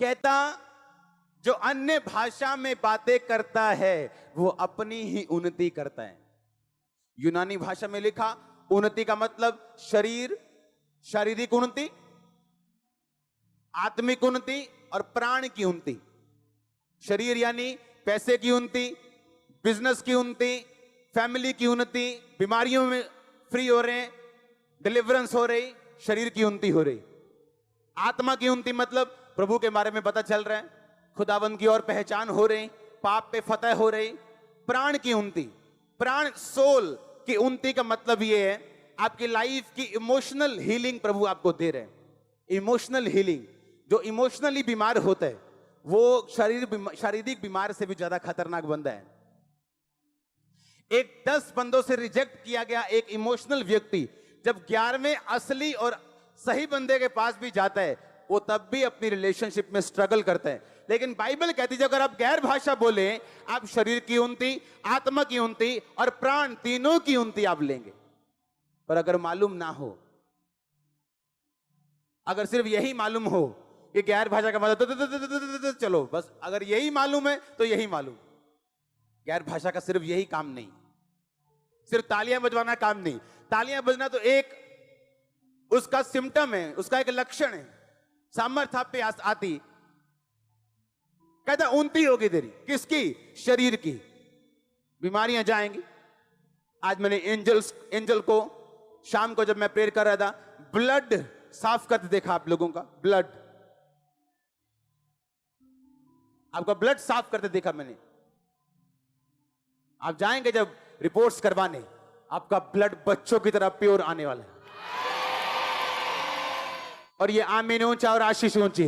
कहता जो अन्य भाषा में बातें करता है वो अपनी ही उन्नति करता है। यूनानी भाषा में लिखा उन्नति का मतलब शरीर, शारीरिक उन्नति, आत्मिक उन्नति और प्राण की उन्नति। शरीर यानी पैसे की उन्नति, बिजनेस की उन्नति, फैमिली की उन्नति, बीमारियों में फ्री हो रहे हैं, डिलीवरेंस हो रही, शरीर की उन्नति हो रही। आत्मा की उन्नति मतलब प्रभु के बारे में पता चल रहा है, खुदावंद की ओर पहचान हो रही, पाप पे फतह हो रही। प्राण की उन्नति, प्राण सोल की उन्नति का मतलब ये है आपकी लाइफ की इमोशनल हीलिंग प्रभु आपको दे रहे हैं। इमोशनल हीलिंग, जो इमोशनली बीमार होता है वो शारीरिक बीमार से भी ज्यादा खतरनाक बंदा है। एक 10 बंदों से रिजेक्ट किया गया एक इमोशनल व्यक्ति जब 11वें असली और सही बंदे के पास भी जाता है वो तब भी अपनी रिलेशनशिप में स्ट्रगल करता है। लेकिन बाइबल कहती है अगर आप गैर भाषा बोले आप शरीर की उन्नति, आत्मा की उन्नति और प्राण तीनों की उन्नति आप लेंगे। पर अगर मालूम ना हो, अगर सिर्फ यही मालूम हो कि गैर भाषा का मतलब चलो बस, अगर यही मालूम है तो यही मालूम। गैर भाषा का सिर्फ यही काम नहीं, सिर्फ तालियां बजवाना काम नहीं। तालियां बजना तो एक उसका सिम्टम है, उसका एक लक्षण है। सामर्थ्य आप पे आती, कहता उन्नति होगी तेरी, किसकी? शरीर की। बीमारियां जाएंगी। आज मैंने एंजल को शाम को जब मैं प्रेयर कर रहा था ब्लड साफ करते देखा। आप लोगों का ब्लड, आपका ब्लड साफ करते देखा मैंने। आप जाएंगे जब रिपोर्ट्स करवाने, आपका ब्लड बच्चों की तरह प्योर आने वाला है। और ये आमीन ऊंचा और आशीष ऊंची।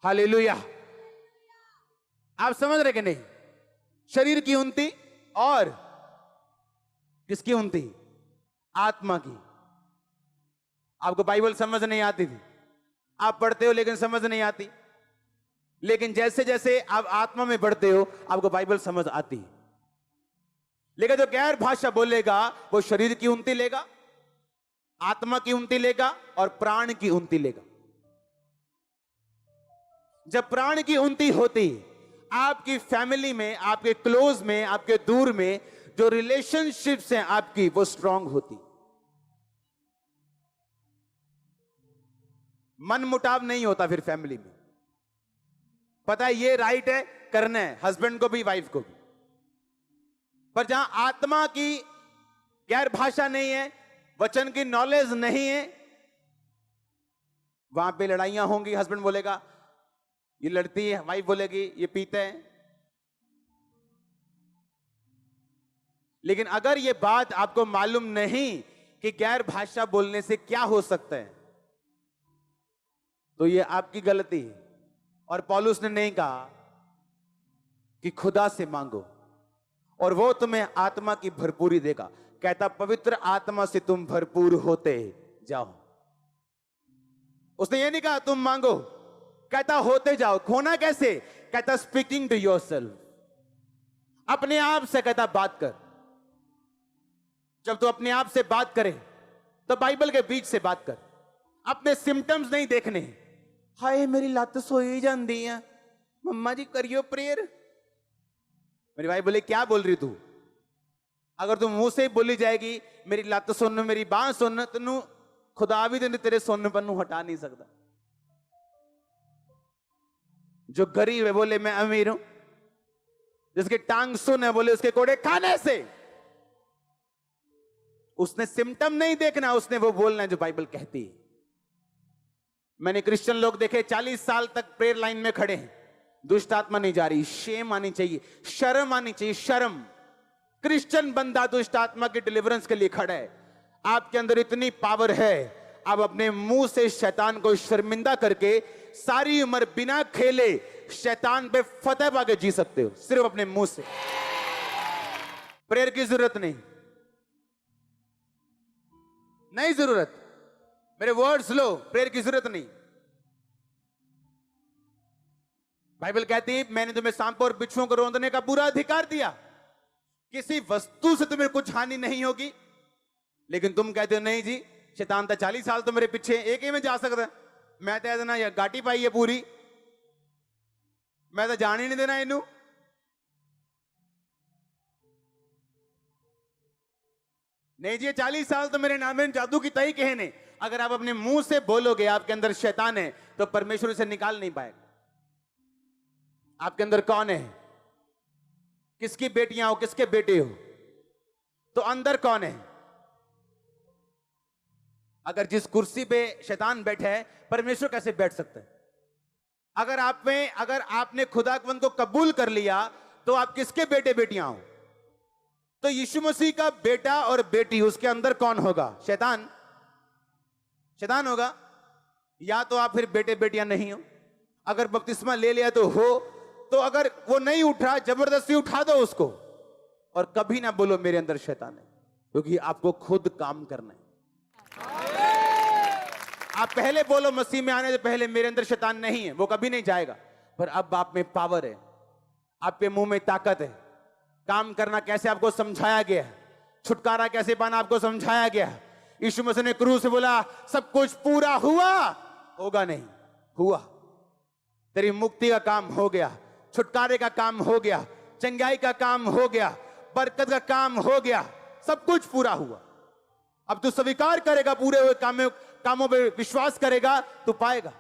हालेलुया। आप समझ रहे कि नहीं? शरीर की उन्नति और किसकी उन्नति? आत्मा की। आपको बाइबल समझ नहीं आती थी, आप पढ़ते हो लेकिन समझ नहीं आती। लेकिन जैसे जैसे आप आत्मा में बढ़ते हो आपको बाइबल समझ आती है। लेकिन जो गैर भाषा बोलेगा वो शरीर की उन्नति लेगा, आत्मा की उन्नति लेगा और प्राण की उन्नति लेगा। जब प्राण की उन्नति होती, आपकी फैमिली में, आपके क्लोज में, आपके दूर में जो रिलेशनशिप्स हैं आपकी, वो स्ट्रांग होती। मन मुटाव नहीं होता फिर फैमिली में। पता है ये राइट है, करना है, हस्बैंड को भी वाइफ को भी। पर जहां आत्मा की गैर भाषा नहीं है, वचन की नॉलेज नहीं है, वहां पे लड़ाइयां होंगी। हस्बैंड बोलेगा ये लड़ती है, वाइफ बोलेगी ये पीते हैं। लेकिन अगर ये बात आपको मालूम नहीं कि गैर भाषा बोलने से क्या हो सकता है, तो ये आपकी गलती है। और पौलुस ने नहीं कहा कि खुदा से मांगो और वो तुम्हें आत्मा की भरपूरी देगा। कहता पवित्र आत्मा से तुम भरपूर होते जाओ। उसने ये नहीं कहा तुम मांगो, कहता होते जाओ। खोना कैसे? कहता स्पीकिंग टू योरसेल्फ, अपने आप से। कहता बात कर। जब तू अपने आप से बात करे तो बाइबल के बीच से बात कर। अपने सिम्टम्स नहीं देखने। हाय मेरी लत सोई जाती है, मम्मा जी करियो प्रेयर। मेरी भाई बोले क्या बोल रही तू? अगर तू मुंह से बोली जाएगी मेरी लत सुन, मेरी बांह सुन, तेनू खुदा भी तेरे सुनने पर हटा नहीं सकता। जो गरीब है बोले मैं अमीर हूं, जिसकी टांग सुन है बोले उसके कोड़े खाने से। उसने सिम्टम नहीं देखना, उसने वो बोलना है जो बाइबल कहती है। मैंने क्रिश्चियन लोग देखे 40 साल तक प्रेयर लाइन में खड़े हैं, दुष्ट आत्मा नहीं जा रही। शेम आनी चाहिए, शर्म आनी चाहिए, शर्म। क्रिश्चियन बंदा दुष्ट आत्मा की डिलीवरेंस के लिए खड़ा है। आपके अंदर इतनी पावर है, आप अपने मुंह से शैतान को शर्मिंदा करके सारी उम्र बिना खेले शैतान पे फतह पाके जी सकते हो, सिर्फ अपने मुंह से। प्रेयर की जरूरत नहीं, नहीं जरूरत। मेरे वर्ड्स लो, प्रेयर की जरूरत नहीं। बाइबल कहती है मैंने तुम्हें सांपों और बिच्छुओं को रौंदने का पूरा अधिकार दिया। किसी वस्तु से तुम्हें कुछ हानि नहीं होगी। लेकिन तुम कहते हो नहीं जी, शैतान था 40 साल तो मेरे पीछे, एक ही में जा सकता है। मैं तो ना ये गाटी पाई है पूरी, मैं तो जान ही नहीं देना इनू। नहीं जी, 40 साल तो मेरे नाम में जादू की तई कहे ने। अगर आप अपने मुंह से बोलोगे आपके अंदर शैतान है, तो परमेश्वर उसे निकाल नहीं पाएगा। आपके अंदर कौन है, किसकी बेटियां हो, किसके बेटे हो, तो अंदर कौन है? अगर जिस कुर्सी पे शैतान बैठा है, परमेश्वर कैसे बैठ सकता है? अगर आपने खुदावंद को कबूल कर लिया, तो आप किसके बेटे बेटियां हो? तो यीशु मसीह का बेटा और बेटी, उसके अंदर कौन होगा? शैतान। शैतान होगा। या तो आप फिर बेटे बेटियां नहीं हो। अगर बपतिस्मा ले लिया तो हो, तो अगर वो नहीं उठा, जबरदस्ती उठा दो उसको, और कभी ना बोलो मेरे अंदर शैतान है, क्योंकि आपको खुद काम करना है। आप पहले बोलो मसीह में आने से पहले मेरे अंदर शैतान नहीं है, वो कभी नहीं जाएगा। पर अब आप में पावर है, आपके मुंह में ताकत है। काम करना कैसे आपको समझाया गया है, छुटकारा कैसे पाना आपको समझाया गया है। यीशु मसीह ने क्रूस से बोला सब कुछ पूरा हुआ, होगा नहीं, हुआ। तेरी मुक्ति का काम हो गया, छुटकारे का काम हो गया, चंगाई का काम हो गया, बरकत का काम हो गया, सब कुछ पूरा हुआ। अब तू स्वीकार करेगा, पूरे हुए कामों पे विश्वास करेगा, तू पाएगा।